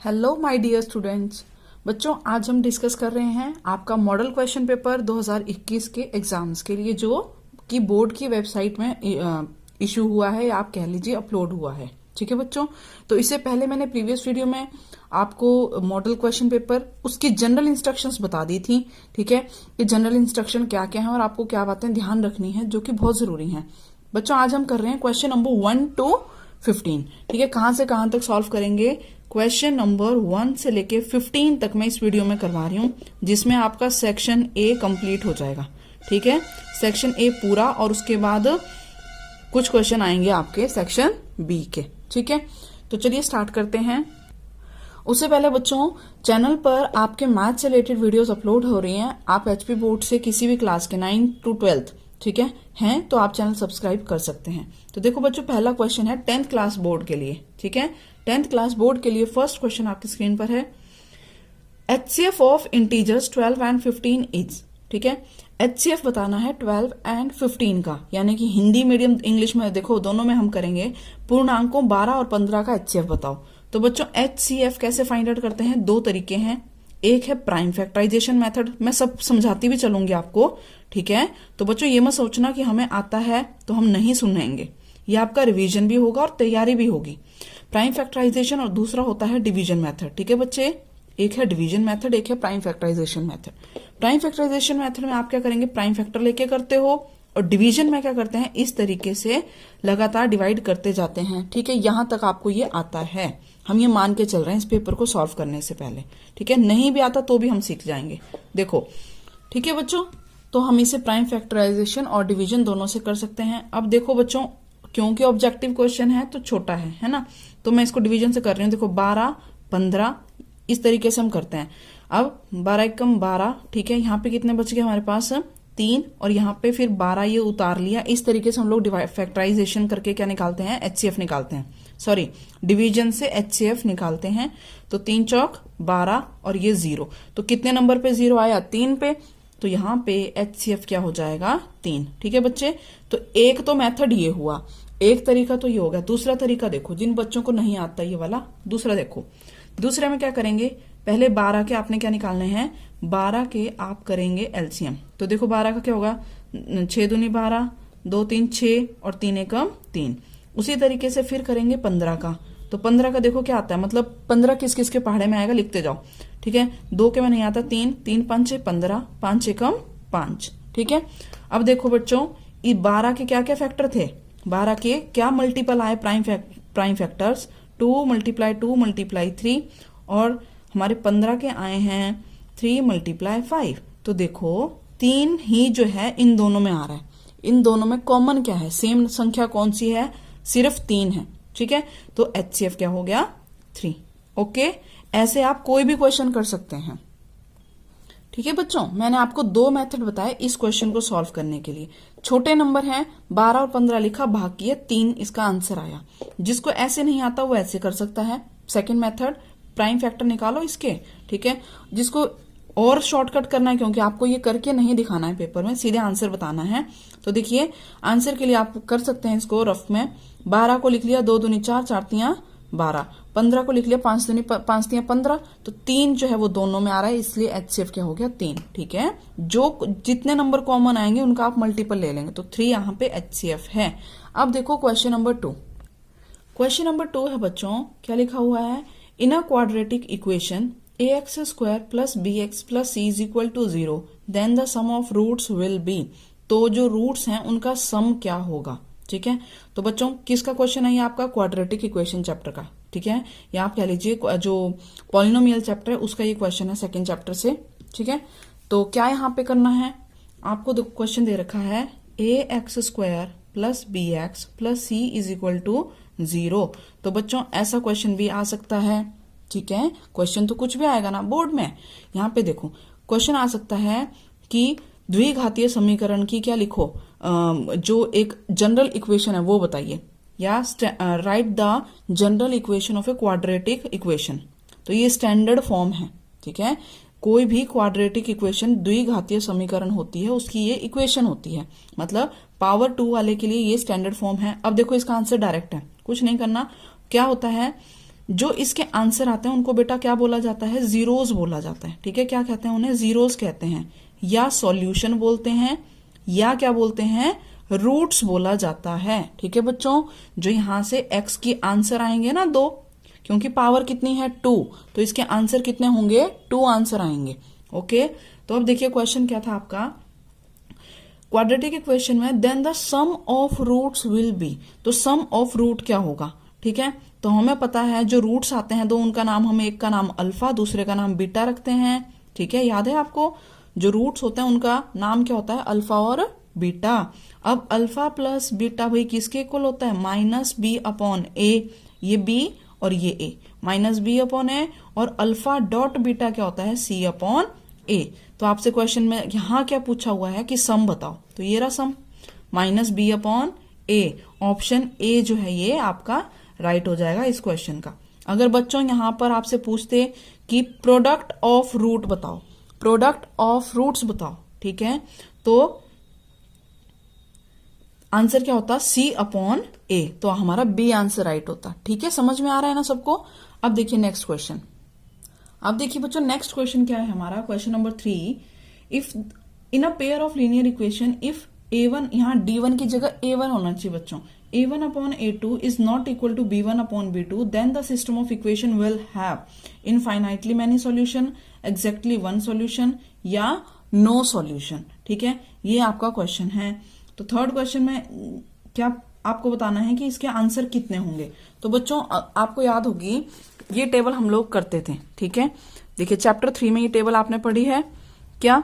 Hello my dear students. बच्चों, आज हम डिस्कस कर रहे हैं आपका मॉडल क्वेश्चन पेपर 2021 के एग्जाम्स के लिए, जो कि बोर्ड की वेबसाइट में इशू हुआ है, या आप कह लीजिए अपलोड हुआ है। ठीक है बच्चों, तो इससे पहले मैंने प्रीवियस वीडियो में आपको मॉडल क्वेश्चन पेपर उसकी जनरल इंस्ट्रक्शंस बता दी थी। ठीक है, कि जनरल इंस्ट्रक्शन क्या क्या है और आपको क्या बातें ध्यान रखनी है, जो कि बहुत जरूरी है। बच्चों, आज हम कर रहे हैं क्वेश्चन नंबर 1 to 15। ठीक है, कहां से कहां तक सॉल्व करेंगे? क्वेश्चन नंबर 1 से लेके 15 तक मैं इस वीडियो में करवा रही हूं, जिसमें आपका सेक्शन ए कंप्लीट हो जाएगा। ठीक है, सेक्शन ए पूरा, और उसके बाद कुछ क्वेश्चन आएंगे आपके सेक्शन बी के। ठीक है, तो चलिए स्टार्ट करते हैं। उससे पहले बच्चों, चैनल पर आपके मैथ से रिलेटेड वीडियोस अपलोड हो रही हैं। आप एचपी बोर्ड से किसी भी क्लास के 9 to 12, ठीक है, हैं तो आप चैनल सब्सक्राइब कर सकते हैं। तो देखो बच्चों, पहला क्वेश्चन है 10th क्लास बोर्ड के लिए। ठीक है, 10th क्लास बोर्ड के लिए फर्स्ट क्वेश्चन आपकी स्क्रीन पर है। HCF of integers 12 and 15 is. ठीक है, HCF बताना है 12 and 15 का, यानी कि हिंदी मीडियम इंग्लिश में देखो, दोनों में हम करेंगे। पूर्णांकों 12 और 15 का HCF बताओ। तो बच्चों, HCF कैसे फाइंड आउट करते हैं? दो तरीके हैं। एक है प्राइम फैक्टराइजेशन मेथड, मैं सब समझाती भी चलूंगी आपको। ठीक है, तो बच्चों ये मत सोचना कि हमें आता है तो हम नहीं सुनेंगे, ये आपका रिवीजन भी होगा और तैयारी भी होगी। प्राइम फैक्टराइजेशन और दूसरा होता है डिवीजन मेथड। ठीक है बच्चे, एक है डिवीजन मेथड, एक है prime factorisation method. Prime factorisation method में आप क्या करेंगे? प्राइम फैक्टर लेके करते हो, और डिवीजन में क्या करते हैं? इस तरीके से लगातार डिवाइड करते जाते हैं। ठीक है, यहां तक आपको ये आता है, हम ये मान के चल रहे हैं इस पेपर को सॉल्व करने से पहले। ठीक है, नहीं भी आता तो भी हम सीख जाएंगे। देखो, ठीक है बच्चों, तो हम इसे प्राइम फैक्टराइजेशन और डिवीजन दोनों से कर सकते हैं। अब देखो बच्चों, क्योंकि ऑब्जेक्टिव क्वेश्चन है तो छोटा है ना, तो मैं इसको डिवीजन से कर रही हूँ। देखो 12, 15 इस तरीके से हम करते हैं। अब 12 एकम 12, ठीक है, यहाँ पे कितने बच गए हमारे पास? 3, और यहाँ पे फिर 12 ये उतार लिया। इस तरीके से हम लोग फैक्टराइजेशन करके क्या निकालते हैं? HCF निकालते हैं। सॉरी, डिवीजन से HCF निकालते हैं। तो 3 चौक 12 और ये 0, तो कितने नंबर पे 0 आया? 3 पे। तो यहाँ पे HCF क्या हो जाएगा? 3। ठीक है बच्चे, तो एक तो मेथड ये हुआ, एक तरीका तो ये होगा। दूसरा तरीका देखो, जिन बच्चों को नहीं आता ये वाला, दूसरा देखो। दूसरे में क्या करेंगे? पहले 12 के आपने क्या निकालने हैं? 12 के आप करेंगे LCM। तो देखो 12 का क्या होगा? 6 दूनी 12, 2 3 6 और 3 एकम 3। उसी तरीके से फिर करेंगे 15 का। तो 15 का देखो क्या आता है, मतलब 15 किस किस के पहाड़े में आएगा, लिखते जाओ। ठीक है, 2 के में नहीं आता, 3 3 5 15, 5 एकम 5। ठीक है, अब देखो बच्चों, ये 12 के क्या क्या फैक्टर थे? 12 के क्या मल्टीपल आए? प्राइम फैक्टर्स 2 × 2 × 3, और हमारे 15 के आए हैं 3 × 5। तो देखो 3 ही जो है इन दोनों में आ रहा है। इन दोनों में कॉमन क्या है? सेम संख्या कौन सी है? सिर्फ 3 है। ठीक है, तो HCF क्या हो गया? 3। ओके, ऐसे आप कोई भी क्वेश्चन कर सकते हैं। ठीक है बच्चों, मैंने आपको 2 मेथड बताए इस क्वेश्चन को सॉल्व करने के लिए। छोटे नंबर हैं, 12 और 15 लिखा, भाग किए, 3 इसका आंसर आया। जिसको ऐसे नहीं आता वो ऐसे कर सकता है। सेकंड मेथड, प्राइम फैक्टर निकालो इसके। ठीक है, जिसको और शॉर्टकट करना है, क्योंकि आपको ये करके नहीं दिखाना है पेपर में, सीधे आंसर बताना है। तो देखिए, आंसर के लिए आप कर सकते हैं इसको रफ में। 12 को लिख लिया 2 दूनी 4, 4 तियां 12। 15 को लिख लिया 5 दूनी 5 तियां 15। तो 3 जो है वो दोनों में आ रहा है, इसलिए HCF क्या हो गया? 3। ठीक है, जो जितने नंबर कॉमन आएंगे उनका आप मल्टीपल ले लेंगे। तो 3 यहाँ पे HCF है। अब देखो क्वेश्चन नंबर 2। क्वेश्चन नंबर 2 है बच्चों, क्या लिखा हुआ है? In a quadratic equation ax² + bx + c = 0, then the sum of roots will be. तो जो रूट्स हैं उनका सम क्या होगा? ठीक है, तो बच्चों किसका क्वेश्चन है ये? आपका क्वाड्रेटिक इक्वेशन चैप्टर का। ठीक है, या आप कह लीजिए जो पॉलिनोमियल चैप्टर है उसका ये क्वेश्चन है, सेकेंड चैप्टर से। ठीक है, तो क्या यहाँ पे करना है? आपको क्वेश्चन दे रखा है ax² + bx + c = 0। तो बच्चों ऐसा क्वेश्चन भी आ सकता है। ठीक है, क्वेश्चन तो कुछ भी आएगा ना बोर्ड में। यहाँ पे देखो क्वेश्चन आ सकता है कि द्विघातीय समीकरण की क्या लिखो, जो एक जनरल इक्वेशन है वो बताइए, या right the general equation of a quadratic equation. तो ये स्टैंडर्ड फॉर्म है। ठीक है, कोई भी क्वाड्रेटिक इक्वेशन द्विघातीय समीकरण होती है, उसकी ये इक्वेशन होती है, मतलब पावर 2 वाले के लिए ये स्टैंडर्ड फॉर्म है। अब देखो इसका आंसर डायरेक्ट है, कुछ नहीं करना। क्या होता है? जो इसके आंसर आते हैं उनको बेटा क्या बोला जाता है, जीरोस बोला जाता है। ठीक है, क्या कहते हैं उन्हें, जीरोस कहते हैं, या सॉल्यूशन बोलते हैं, या क्या बोलते हैं, रूट्स बोला जाता है। ठीक है बच्चों, जो यहां से x की आंसर आएंगे ना 2, क्योंकि पावर कितनी है 2, तो इसके आंसर कितने होंगे, 2 आंसर आएंगे। ओके, तो अब देखिए क्वेश्चन क्या था आपका, क्वाड्रेटिक इक्वेशन में then the sum of roots will be, तो सम ऑफ रूट क्या होगा। ठीक है, तो हमें पता है जो रूट्स आते हैं 2, उनका नाम हम, एक का नाम अल्फा दूसरे का नाम बीटा रखते हैं। ठीक है, याद है आपको, जो रूट्स होते हैं उनका नाम क्या होता है, अल्फा और बीटा। अब अल्फा प्लस बीटा भाई किसके इक्वल होता है, माइनस बी अपॉन ए, ये बी और ये ए, माइनस बी अपॉन ए, और अल्फा डॉट बीटा क्या होता है, सी अपॉन ए। तो आपसे क्वेश्चन में यहां क्या पूछा हुआ है कि सम बताओ, तो ये रहा sum, minus B upon A, option A जो है ये आपका राइट हो जाएगा इस क्वेश्चन का। अगर बच्चों यहां पर आपसे पूछते कि प्रोडक्ट ऑफ रूट बताओ, प्रोडक्ट ऑफ रूट्स बताओ, ठीक है, तो आंसर क्या होता, सी अपॉन ए, तो हमारा बी आंसर राइट होता। ठीक है, समझ में आ रहा है ना सबको। अब देखिए नेक्स्ट क्वेश्चन, अब देखिए बच्चों नेक्स्ट क्वेश्चन क्या है हमारा, question number 3, if in a pair of linear equation if a1, यहाँ d1 की जगह a1 होना चाहिए बच्चों, a1 upon a2 is not equal to b1 upon b2, then the system of equation will have infinitely many solution, exactly one solution, या no solution. ठीक है, ये आपका क्वेश्चन है। तो थर्ड क्वेश्चन में क्या आपको बताना है कि इसके आंसर कितने होंगे। तो बच्चों आपको याद होगी ये टेबल हम लोग करते थे। ठीक है, देखिए चैप्टर 3 में ये टेबल आपने पढ़ी है क्या,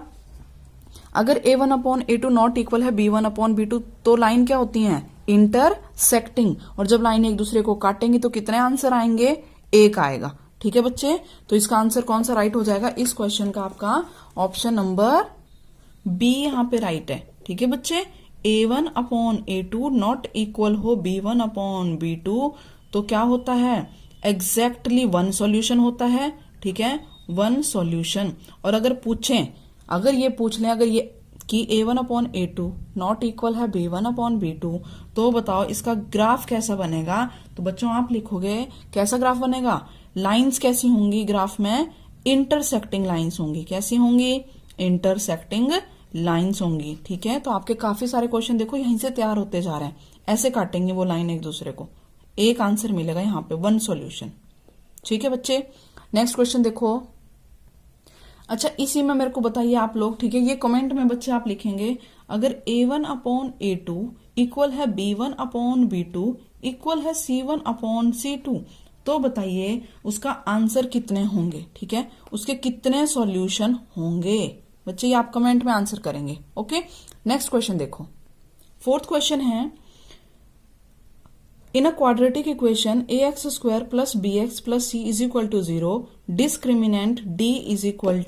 अगर a1 upon a2 not equal है b1 अपॉन b2, तो लाइन क्या होती है, इंटरसेक्टिंग, और जब लाइन एक दूसरे को काटेंगी तो कितने आंसर आएंगे, एक आएगा। ठीक है बच्चे, तो इसका आंसर कौन सा राइट हो जाएगा इस क्वेश्चन का, आपका ऑप्शन नंबर बी यहाँ पे राइट है। ठीक है बच्चे, a1 upon a2 not equal हो b1 अपॉन b2, तो क्या होता है, एग्जैक्टली वन सॉल्यूशन होता है। ठीक है, वन सॉल्यूशन। और अगर पूछें, अगर ये पूछ लें अगर ये कि a1 upon a2 not equal है b1 अपॉन b2, तो बताओ इसका ग्राफ कैसा बनेगा। तो बच्चों आप लिखोगे कैसा ग्राफ बनेगा, लाइंस कैसी होंगी ग्राफ में, इंटरसेक्टिंग लाइंस होंगी। कैसी होंगी, इंटरसेक्टिंग लाइंस होंगी। ठीक है, तो आपके काफी सारे क्वेश्चन देखो यहीं से तैयार होते जा रहे हैं, ऐसे काटेंगे वो लाइन एक दूसरे को, एक आंसर मिलेगा यहाँ पे, वन सॉल्यूशन। ठीक है बच्चे, नेक्स्ट क्वेश्चन देखो। अच्छा इसी में मेरे को बताइए आप लोग, ठीक है, ये कमेंट में बच्चे आप लिखेंगे, अगर a1 अपॉन a2 इक्वल है b1 अपॉन b2 इक्वल है c1 अपॉन c2, तो बताइए उसका आंसर कितने होंगे। ठीक है, उसके कितने सॉल्यूशन होंगे बच्चे, ये आप कमेंट में आंसर करेंगे। ओके, नेक्स्ट क्वेश्चन देखो, फोर्थ क्वेश्चन है, in a quadratic equation ax square plus bx plus c is equal to 0, discriminant d is equal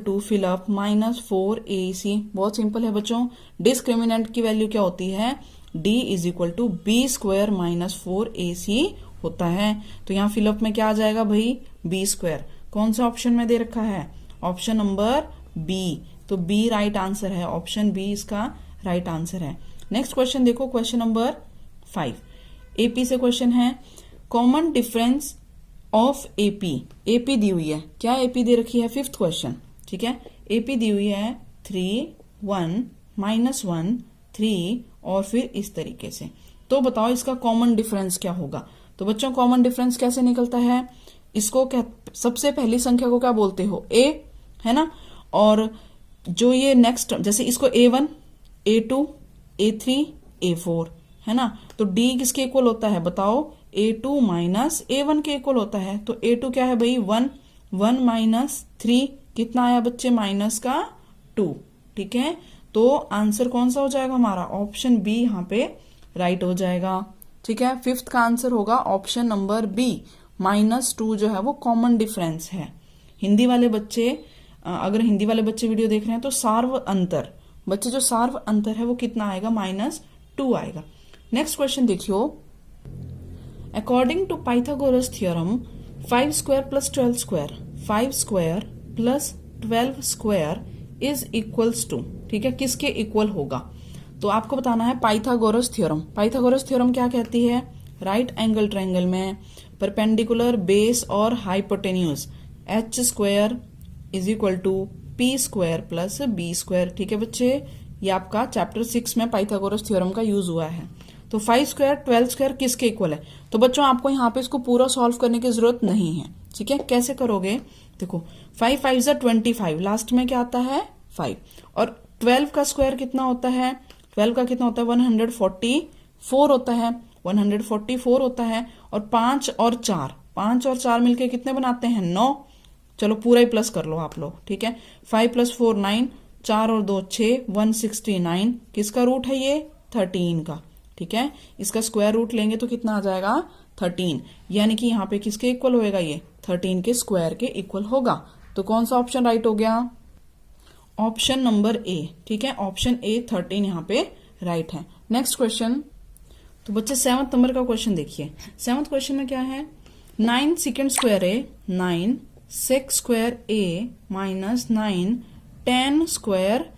to fill up minus 4ac। बहुत सिंपल है बच्चों, डिस्क्रिमिनेंट की value क्या होती है, d is equal to b square minus 4ac होता है। तो यहाँ फिलअप में क्या आ जाएगा भाई, b स्क्वायर। कौन सा ऑप्शन में दे रखा है, ऑप्शन नंबर बी, तो बी राइट आंसर है, ऑप्शन बी इसका राइट आंसर है। नेक्स्ट क्वेश्चन देखो, क्वेश्चन नंबर 5, एपी से क्वेश्चन है, common difference of AP, AP दी हुई है, क्या एपी दे रखी है, फिफ्थ क्वेश्चन। ठीक है, एपी दी हुई है 3 1 -1 3 और फिर इस तरीके से, तो बताओ इसका कॉमन डिफरेंस क्या होगा। तो बच्चों कॉमन डिफरेंस कैसे निकलता है, इसको क्या, सबसे पहली संख्या को क्या बोलते हो, ए, है ना, और जो ये नेक्स्ट जैसे इसको a1 a2 a3 a4 है ना, तो d किसके इक्वल होता है बताओ, a2 माइनस a1 के इक्वल होता है। तो a2 क्या है भाई 1 1 माइनस 3 कितना आया बच्चे, माइनस का 2। ठीक है, तो आंसर कौन सा हो जाएगा हमारा, ऑप्शन बी यहाँ पे राइट हो जाएगा। ठीक है, फिफ्थ का आंसर होगा ऑप्शन नंबर बी, -2 जो है वो कॉमन डिफरेंस है। हिंदी वाले बच्चे, अगर हिंदी वाले बच्चे वीडियो देख रहे हैं तो सार्व अंतर, बच्चे जो सार्व अंतर है वो कितना आएगा, -2 आएगा। नेक्स्ट क्वेश्चन देखियो, according to Pythagoras theorem 5 square plus 12 square 5 square plus 12 square is equals to, ठीक है, किसके इक्वल होगा। तो आपको बताना है पाइथागोरस थ्योरम। पाइथागोरस थ्योरम क्या कहती है, राइट एंगल ट्रायंगल में परपेंडिकुलर, बेस और hypotenuse, H square is equal to P square plus B square. ठीक है बच्चे, ये आपका चैप्टर 6 में पाइथागोरस थ्योरम का यूज हुआ है। तो 5 स्क्वायर 12 स्क्वायर किसके इक्वल है? तो बच्चों आपको यहाँ पे इसको पूरा सॉल्व करने की जरूरत नहीं है। ठीक है, कैसे करोगे? देखो 5 5 25, लास्ट में क्या आता है 5, और 12 का स्क्वायर कितना होता है? 12 का कितना होता है? 144 होता है, 144 होता है। और 5 और 4 मिलके कितने बनाते हैं? 9। चलो पूरा ही प्लस कर लो आप लोग। ठीक है, 5 + 4 9, 4 और 2 6, 169। किसका रूट है ये? 13 का। ठीक है, इसका स्क्वायर रूट लेंगे तो कितना आ जाएगा? 13। यानी कि यहाँ पे किसके इक्वल होएगा? ये 13 के स्क्वायर के इक्वल होगा। तो कौन सा ऑप्शन राइट हो गया? Option number A. ठीक है, ऑप्शन ए 13 यहाँ पे राइट है। नेक्स्ट क्वेश्चन, तो बच्चे 7th नंबर का क्वेश्चन देखिए। 7th क्वेश्चन में क्या है? 9 second square A 9 sec square A minus 9 10 square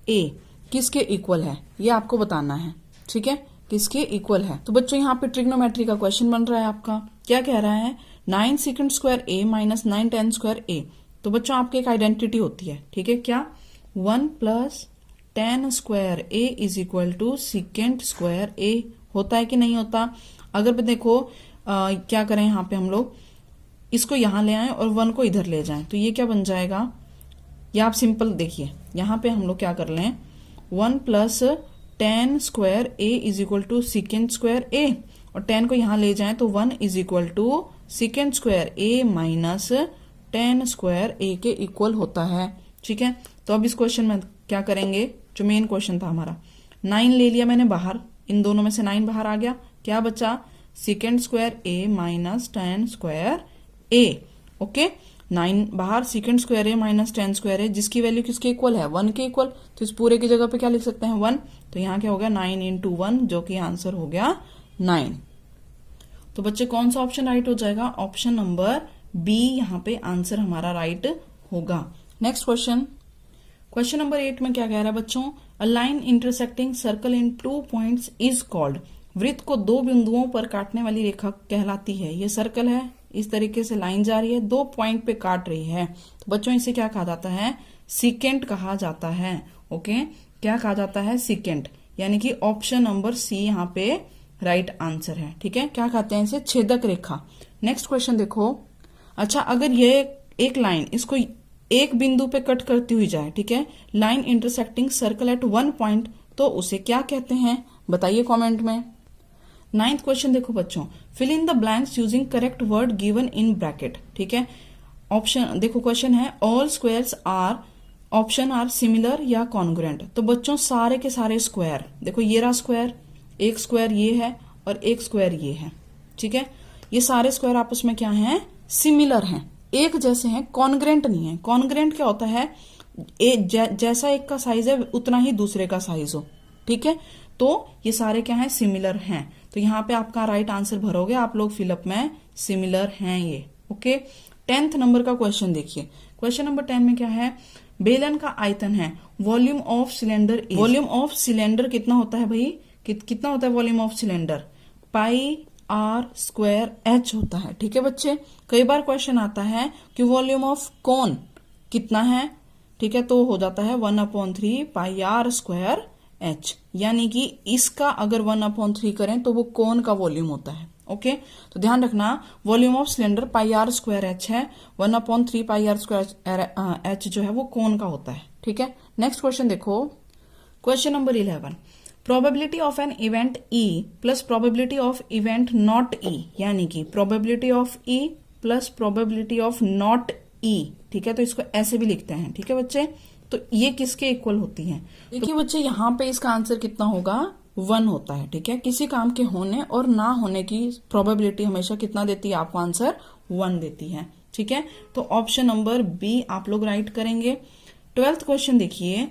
ए किसके इक्वल है? ये आपको बताना है। ठीक है, किसके इक्वल है? तो बच्चों यहाँ पे ट्रिग्नोमेट्री का क्वेश्चन बन रहा है आपका। क्या कह रहा है? 9 second square A minus 9 10 square ए। तो बच्चों आपकी एक आइडेंटिटी होती है। ठीक है, क्या? 1 + 10 square A is equal to second square A होता है कि नहीं होता? अगर देखो क्या करें यहाँ पे हम लोग, इसको यहां ले आए और 1 को इधर ले जाएं, तो ये क्या बन जाएगा? या आप सिंपल देखिए, यहां पे हम लोग क्या कर लें, 1 + 10 square A is equal to second square A, और 10 को यहां ले जाएं तो 1 is equal to second square A minus 10 square A के इक्वल होता है। ठीक है, तो अब इस क्वेश्चन में क्या करेंगे? जो मेन क्वेश्चन था हमारा, 9 ले लिया मैंने बाहर, इन दोनों में से 9 बाहर आ गया, क्या बचा? Second square A minus 10 square A. Okay, 9 बाहर, second square A minus 10 square ए, जिसकी वैल्यू किसके इक्वल है? 1 के इक्वल। तो इस पूरे की जगह पे क्या लिख सकते हैं? 1। तो यहाँ क्या हो गया? 9 × 1, जो कि आंसर हो गया 9। तो बच्चे कौन सा ऑप्शन राइट हो जाएगा? ऑप्शन नंबर बी यहाँ पे आंसर हमारा राइट होगा। नेक्स्ट क्वेश्चन, क्वेश्चन नंबर 8 में क्या कह रहा है बच्चों? A line intersecting circle in 2 points is called. वृत्त को 2 बिंदुओं पर काटने वाली रेखा कहलाती है। ये सर्कल है, इस तरीके से लाइन जा रही है, 2 पॉइंट पे काट रही है। तो बच्चों इसे क्या कहा जाता है? सीकेंट कहा जाता है। ओके, क्या कहा जाता है? सीकेंट। यानी कि ऑप्शन नंबर सी यहाँ पे राइट आंसर है। ठीक है, क्या कहते हैं इसे? छेदक रेखा। नेक्स्ट क्वेश्चन देखो। अच्छा, अगर ये एक लाइन इसको एक बिंदु पे कट करती हुई जाए, ठीक है, line intersecting circle eight 1 point, तो उसे क्या कहते हैं? बताइए कमेंट में। 9th क्वेश्चन देखो बच्चों, fill in the blanks using correct word given in bracket. ठीक है, ऑप्शन देखो, क्वेश्चन है all squares are, option are similar या कॉन्ग्रुएंट। तो बच्चों सारे के सारे स्क्वायर, देखो ये रहा स्क्वायर, एक स्क्वायर ये है और एक स्क्वायर ये है। ठीक है, ये सारे स्क्वायर आपस में क्या हैं? सिमिलर हैं, एक जैसे हैं, कॉन्ग्रुएंट नहीं है। कॉन्ग्रुएंट क्या होता है? जैसा एक का साइज है उतना ही दूसरे का साइज हो। ठीक है, तो ये सारे क्या हैं? सिमिलर हैं। तो यहाँ पे आपका राइट आंसर भरोगे आप लोग फिलअप में, सिमिलर हैं ये। ओके, 10th नंबर का क्वेश्चन देखिए। क्वेश्चन नंबर 10 में क्या है? बेलन का आयतन है, volume of cylinder. Volume of cylinder कितना होता है भाई? कितना होता है वॉल्यूम ऑफ सिलेंडर? πr² होता है। ठीक है बच्चे, कई बार क्वेश्चन आता है कि वॉल्यूम ऑफ कोन कितना है। ठीक है, तो हो जाता है 1/3 πr²h, यानी कि इसका अगर 1/3 करें तो वो कोन का वॉल्यूम होता है। ओके, तो ध्यान रखना, वॉल्यूम ऑफ सिलेंडर πr²h है, 1/3 πr²h जो है वो कोन का होता है। ठीक है, नेक्स्ट क्वेश्चन देखो। Question number 11, probability of an event E plus probability of event not E, यानी कि probability of E plus probability of not E. ठीक है, तो इसको ऐसे भी लिखते हैं। ठीक है बच्चे, तो ये किसके इक्वल होती है? देखिए बच्चे, यहाँ पे इसका आंसर कितना होगा? 1 होता है। ठीक है, किसी काम के होने और ना होने की प्रोबेबिलिटी हमेशा कितना देती है आपको? आंसर 1 देती है। ठीक है, तो ऑप्शन नंबर बी आप लोग राइट करेंगे। 12th क्वेश्चन देखिए।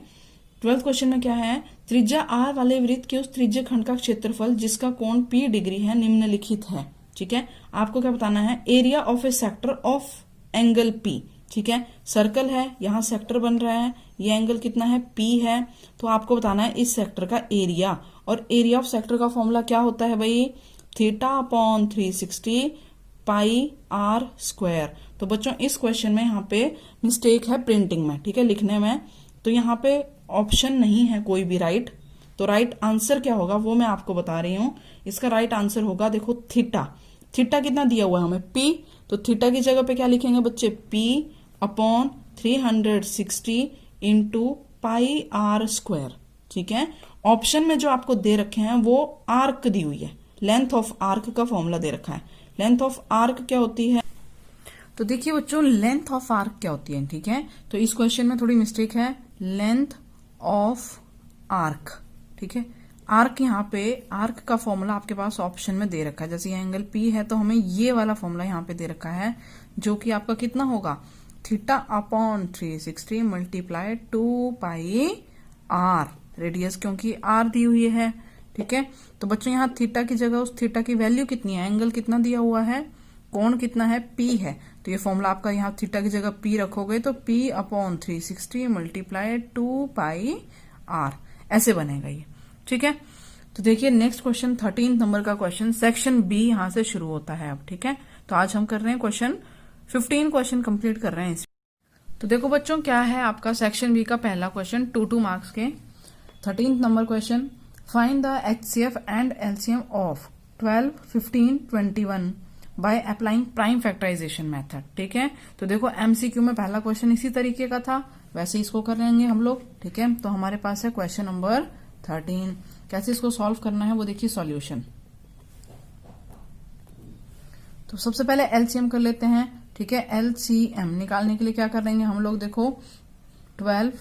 12th क्वेश्चन में क्या है? त्रिज्या आर वाले वृत्त के उस त्रिज्य खंड का क्षेत्रफल जिसका कोण p डिग्री है निम्नलिखित है। ठीक है, आपको क्या बताना है? Area of A sector of angle p। ठीक है, सर्कल है, यहाँ सेक्टर बन रहा है, ये एंगल कितना है? p है। तो आपको बताना है इस सेक्टर का एरिया, और एरिया ऑफ सेक्टर का फॉर्मूला क्या होता है भाई? θ/360 पाई आर स्क्वायर। तो बच्चों इस क्वेश्चन में यहाँ पे मिस्टेक है प्रिंटिंग में, ठीक है, लिखने में। तो यहाँ पे ऑप्शन नहीं है कोई भी राइट। तो राइट आंसर क्या होगा वो मैं आपको बता रही हूँ। इसका राइट आंसर होगा, देखो थीटा। थीटा कितना दिया हुआ है हमें, पी। तो थीटा की जगह पे क्या लिखेंगे बच्चे, P upon 360 into pi R square, ठीक है। ऑप्शन में जो आपको दे रखे हैं वो आर्क दी हुई है, लेंथ ऑफ आर्क का फॉर्मूला दे रखा है। लेंथ ऑफ आर्क क्या होती है, तो देखिए बच्चों लेंथ ऑफ आर्क क्या होती है, ठीक है। तो इस क्वेश्चन में थोड़ी मिस्टेक है, लेंथ ऑफ आर्क, ठीक है। आर्क यहाँ पे आर्क का फॉर्मूला आपके पास ऑप्शन में दे रखा है। जैसे ये एंगल पी है तो हमें ये वाला फॉर्मूला यहाँ पे दे रखा है, जो कि आपका कितना होगा, theta upon 360 multiply 2 pi R radius, क्योंकि आर दी हुई है, ठीक है। तो बच्चों यहाँ थीटा की जगह उस थीटा की वैल्यू कितनी है, एंगल कितना दिया हुआ है, कोण कितना है, पी है। तो ये फॉर्मूला आपका यहाँ थीटा की जगह पी रखोगे तो P upon 360 multiply 2 pi R, ऐसे बनेगा ये, ठीक है। तो देखिए नेक्स्ट क्वेश्चन 13 नंबर का क्वेश्चन, सेक्शन बी यहां से शुरू होता है अब, ठीक है। तो आज हम कर रहे हैं क्वेश्चन 15 क्वेश्चन कंप्लीट कर रहे हैं इस। तो देखो बच्चों क्या है आपका सेक्शन बी का पहला क्वेश्चन 2 मार्क्स के 13 number question, find the HCF and LCM of 12, 15, 21 by applying prime factorisation method, ठीक है। तो देखो एमसीक्यू में पहला क्वेश्चन इसी तरीके का था, वैसे इसको कर लेंगे हम लोग, ठीक है। तो हमारे पास है क्वेश्चन नंबर 13। कैसे इसको सॉल्व करना है वो देखिए सॉल्यूशन। तो सबसे पहले एलसीएम कर लेते हैं, ठीक है। एलसीएम निकालने के लिए क्या कर लेंगे हम लोग, देखो 12,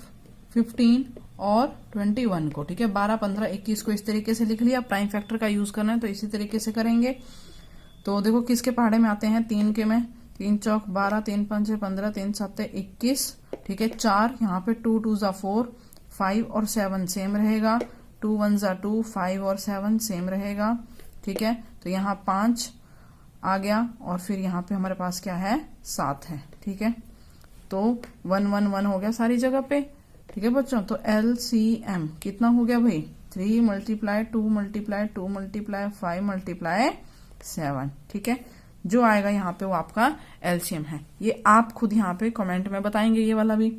15 और 21 को, ठीक है, 12, 15, 21 को इस तरीके से लिख लिया। प्राइम फैक्टर का यूज करना है तो इसी तरीके से करेंगे। तो देखो किसके पहाड़े में आते हैं, 3 के में, 3 चौक 12, 3 5 15, 3 7 21, ठीक है। 4 यहाँ पे 2 2 4, 5 और 7 सेम रहेगा, 2 1 2, 5 और 7 सेम रहेगा, ठीक है। तो यहाँ 5 आ गया और फिर यहाँ पे हमारे पास क्या है, 7 है, ठीक है। तो 1 1 1 हो गया सारी जगह पे, ठीक है बच्चों। तो एलसीएम कितना हो गया भाई, 3 मल्टीप्लाई 2 मल्टीप्लाई 2 मल्टीप्लाई 5 मल्टीप्लाई 7, ठीक है। जो आएगा यहाँ पे वो आपका एलसीएम है। ये आप खुद यहाँ पे कमेंट में बताएंगे ये वाला भी।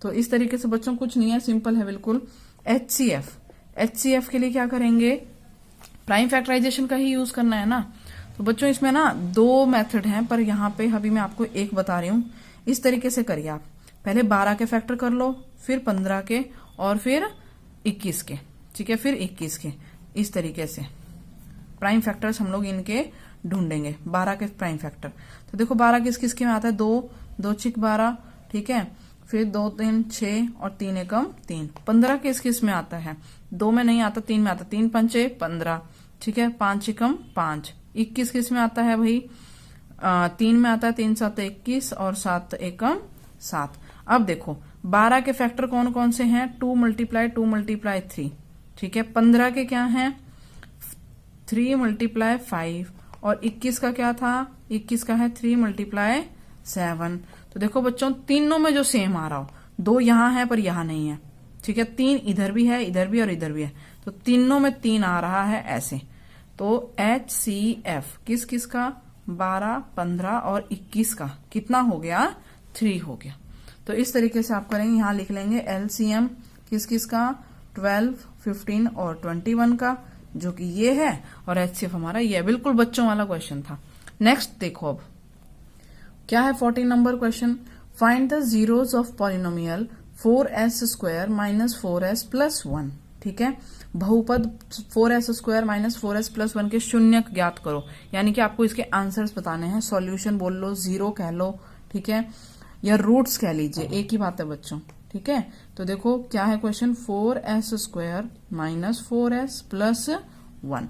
तो इस तरीके से बच्चों कुछ नहीं है, सिंपल है बिल्कुल। एचसीएफ के लिए क्या करेंगे, प्राइम फैक्टराइजेशन का ही यूज करना है ना। तो बच्चों इसमें ना 2 मेथड हैं, पर यहाँ पे अभी मैं आपको एक बता रही हूँ। इस तरीके से करिए आप, पहले 12 के फैक्टर कर लो, फिर 15 के और फिर 21 के, ठीक है, फिर 21 के। इस तरीके से प्राइम फैक्टर्स हम लोग इनके ढूंढेंगे, 12 के प्राइम फैक्टर। तो देखो 12 किस किस के में आता है, 2 2 6 12, ठीक है। फिर 2 3 6 और 3 एकम 3। 15 किस किस में आता है, 2 में नहीं आता, 3 में आता, 3 5 15, ठीक है। 5 एकम 5। 21 किस में आता है भाई, 3 में आता है, 3 7 21 और 7 एकम 7। अब देखो 12 के फैक्टर कौन कौन से हैं, 2 मल्टीप्लाई 2 मल्टीप्लाई 3, ठीक है। 15 के क्या हैं, 3 मल्टीप्लाई 5 और 21 का क्या था, 21 का है 3 मल्टीप्लाई 7। तो देखो बच्चों तीनों में जो सेम आ रहा हो, 2 यहाँ है पर यहाँ नहीं है, ठीक है। 3 इधर भी है, इधर भी और इधर भी है, तो तीनों में 3 आ रहा है ऐसे। तो एचसीएफ किस किस का, 12 15 और 21 का कितना हो गया, 3 हो गया। तो इस तरीके से आप करेंगे, यहाँ लिख लेंगे एलसीएम किस किस का, 12 15 और 21 का, जो कि ये है, और एचसीएफ हमारा ये बिल्कुल बच्चों वाला क्वेश्चन था। नेक्स्ट देखो अब क्या है 14 number question, find the zeros of polynomial 4s square minus 4s plus 1, ठीक है। बहुपद 4s square minus 4s plus 1 के शून्य ज्ञात करो, यानी कि आपको इसके आंसर्स बताने हैं। सॉल्यूशन बोल लो, जीरो कह लो, ठीक है, या रूट्स कह लीजिए, एक ही बात है बच्चों, ठीक है। तो देखो क्या है question, 4s square minus 4s plus 1।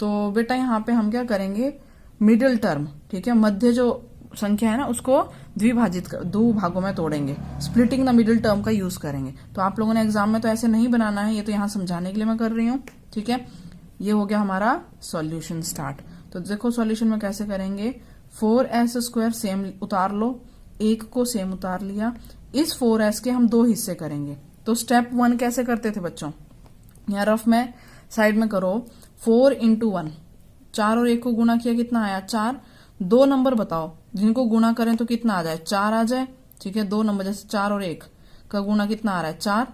तो बेटा यहाँ पे हम क्या करेंगे, मिडिल टर्म, ठीक है, मध्य जो संख्या है ना उसको द्विभाजित कर, 2 भागों में तोड़ेंगे, स्प्लिटिंग द मिडिल टर्म का यूज करेंगे। तो आप लोगों ने एग्जाम में तो ऐसे नहीं बनाना है, ये तो यहाँ समझाने के लिए मैं कर रही हूँ, ठीक है। ये हो गया हमारा सॉल्यूशन स्टार्ट। तो देखो सॉल्यूशन में कैसे करेंगे, 4s स्क्वायर सेम उतार लो, 1 को सेम उतार लिया, इस 4s के हम 2 हिस्से करेंगे। तो स्टेप 1 कैसे करते थे बच्चों, यहाँ रफ में साइड में करो, 4 into 1, 4 और 1 को गुणा किया कितना आया, 4। दो नंबर बताओ जिनको गुणा करें तो कितना आ जाए, 4 आ जाए। ठीक है, दो नंबर जैसे 4 और 1 का गुणा कितना आ रहा है, 4।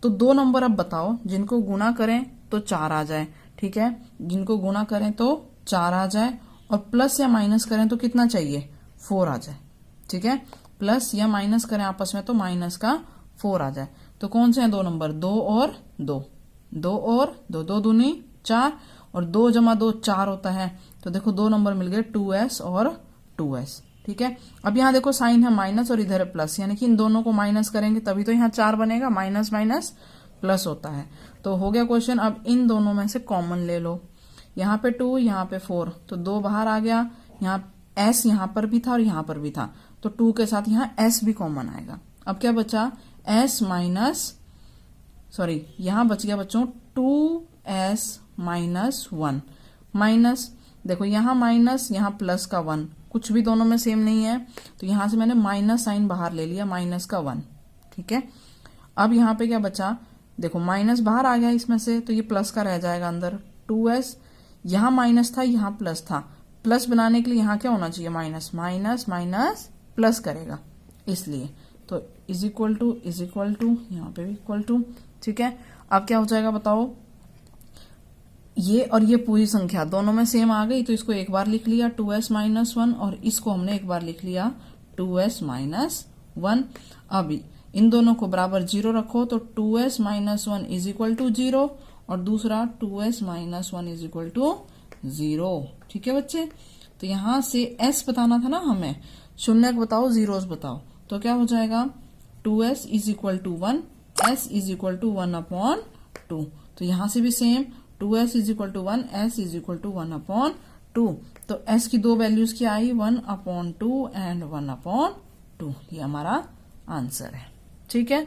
तो दो नंबर अब बताओ जिनको गुणा करें तो 4 आ जाए। ठीक है, जिनको गुणा करें तो 4 आ जाए और प्लस या माइनस करें तो कितना चाहिए, 4 आ जाए। ठीक है, प्लस या माइनस करें आपस में तो माइनस का 4 आ जाए। तो कौन से हैं दो नंबर, 2 और 2, 2 और 2, 2 दूनी 4 और 2 जमा 2 4 होता है। तो देखो दो नंबर मिल गए 2s और 2s। ठीक है, अब यहाँ देखो साइन है माइनस और इधर है प्लस, यानी कि इन दोनों को माइनस करेंगे तभी तो यहाँ 4 बनेगा, माइनस माइनस प्लस होता है। तो हो गया क्वेश्चन। अब इन दोनों में से कॉमन ले लो, यहाँ पे 2 यहाँ पे 4, तो 2 बाहर आ गया। यहाँ s यहाँ पर भी था और यहाँ पर भी था, तो 2 के साथ यहाँ s भी कॉमन आएगा। अब क्या बचा, s माइनस, सॉरी यहाँ बच गया बच्चों 2s माइनस 1, माइनस देखो यहाँ माइनस यहाँ प्लस का 1, कुछ भी दोनों में सेम नहीं है, तो यहां से मैंने माइनस साइन बाहर ले लिया, माइनस का 1। ठीक है, अब यहाँ पे क्या बचा, देखो माइनस बाहर आ गया इसमें से, तो ये प्लस का रह जाएगा अंदर 2s। यहाँ माइनस था यहाँ प्लस था, प्लस बनाने के लिए यहाँ क्या होना चाहिए, माइनस, माइनस माइनस प्लस करेगा इसलिए, तो इज इक्वल टू यहाँ पे भी इक्वल टू। ठीक है, अब क्या हो जाएगा बताओ, ये और ये पूरी संख्या दोनों में सेम आ गई, तो इसको एक बार लिख लिया 2s माइनस 1 और इसको हमने एक बार लिख लिया 2s माइनस 1। अब इन दोनों को बराबर 0 रखो, तो 2s minus 1 is equal to 0 और दूसरा 2s minus 1 is equal to 0। ठीक है बच्चे, तो यहां से s बताना था ना हमें, शून्य बताओ, जीरोस बताओ, तो क्या हो जाएगा 2s is equal to 1, s is equal to 1/2। तो यहां से भी same 2s is equal to 1, s is equal to 1/2। तो s की दो वैल्यूज क्या आई, 1/2 एंड 1/2। ये हमारा आंसर है। ठीक है,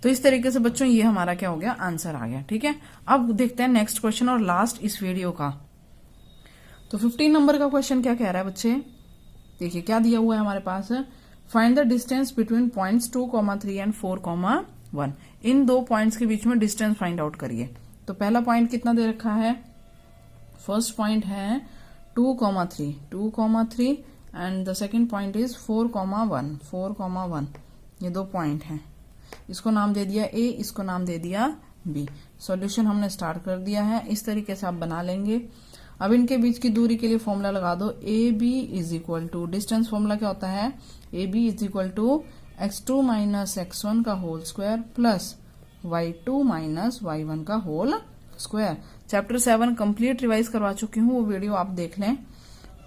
तो इस तरीके से बच्चों ये हमारा क्या हो गया, आंसर आ गया। ठीक है, अब देखते हैं नेक्स्ट क्वेश्चन और लास्ट इस वीडियो का। तो 15 नंबर का क्वेश्चन क्या कह रहा है बच्चे, देखिए क्या दिया हुआ है हमारे पास, find the distance between points 2,3 and 4,1। इन दो पॉइंट्स के बीच में डिस्टेंस फाइंड आउट करिए। तो पहला पॉइंट कितना दे रखा है, फर्स्ट पॉइंट है 2,3 and the second point is 4,1। ये दो पॉइंट हैं, इसको नाम दे दिया A, इसको नाम दे दिया B। सॉल्यूशन हमने स्टार्ट कर दिया है, इस तरीके से आप बना लेंगे। अब इनके बीच की दूरी के लिए फॉर्मूला लगा दो, AB is equal to, distance formula क्या होता है, AB is equal to x2 minus x1 का whole square plus y2 minus y1 का whole square. Chapter 7 complete revise करवा चुकी हूँ, वो वीडियो आप देख लें।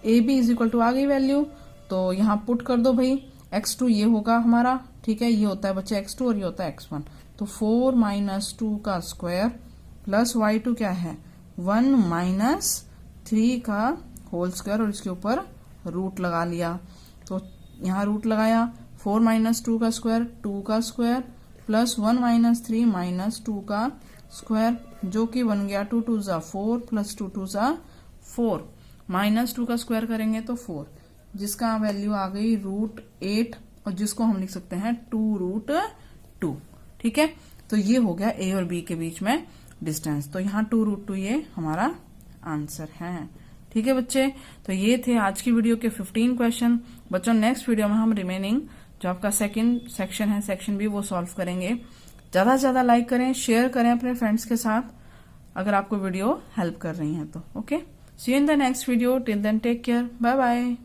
AB इज इक्वल टू आ गई वैल्यू, तो यहाँ पुट कर दो भाई, x2 ये होगा हमारा, ठीक है, ये होता है बच्चे x2 और ये होता है x1, तो 4 माइनस 2 का स्क्वायर प्लस y2 क्या है 1 माइनस 3 का होल स्क्वायर और इसके ऊपर रूट लगा लिया। तो यहाँ रूट लगाया, 4 माइनस 2 का स्क्वायर 2 का स्क्वायर प्लस 1 माइनस 3 माइनस 2 का स्क्वायर, जो कि बन गया 2 2 जा 4 प्लस 2 2 जा 4, माइनस 2 का स्क्वायर करेंगे तो 4, जिसका वैल्यू आ गई √8 और जिसको हम लिख सकते हैं 2√2। ठीक है, तो ये हो गया A और B के बीच में डिस्टेंस, तो यहाँ 2√2 ये हमारा आंसर है। ठीक है बच्चे, तो ये थे आज की वीडियो के 15 क्वेश्चन। बच्चों नेक्स्ट वीडियो में हम रिमेनिंग जो आपका सेकंड सेक्शन है, सेक्शन B, वो सॉल्व करेंगे। ज्यादा से ज्यादा लाइक करें, शेयर करें अपने फ्रेंड्स के साथ अगर आपको वीडियो हेल्प कर रही है तो। Okay, see you in the next video, till then take care, bye bye.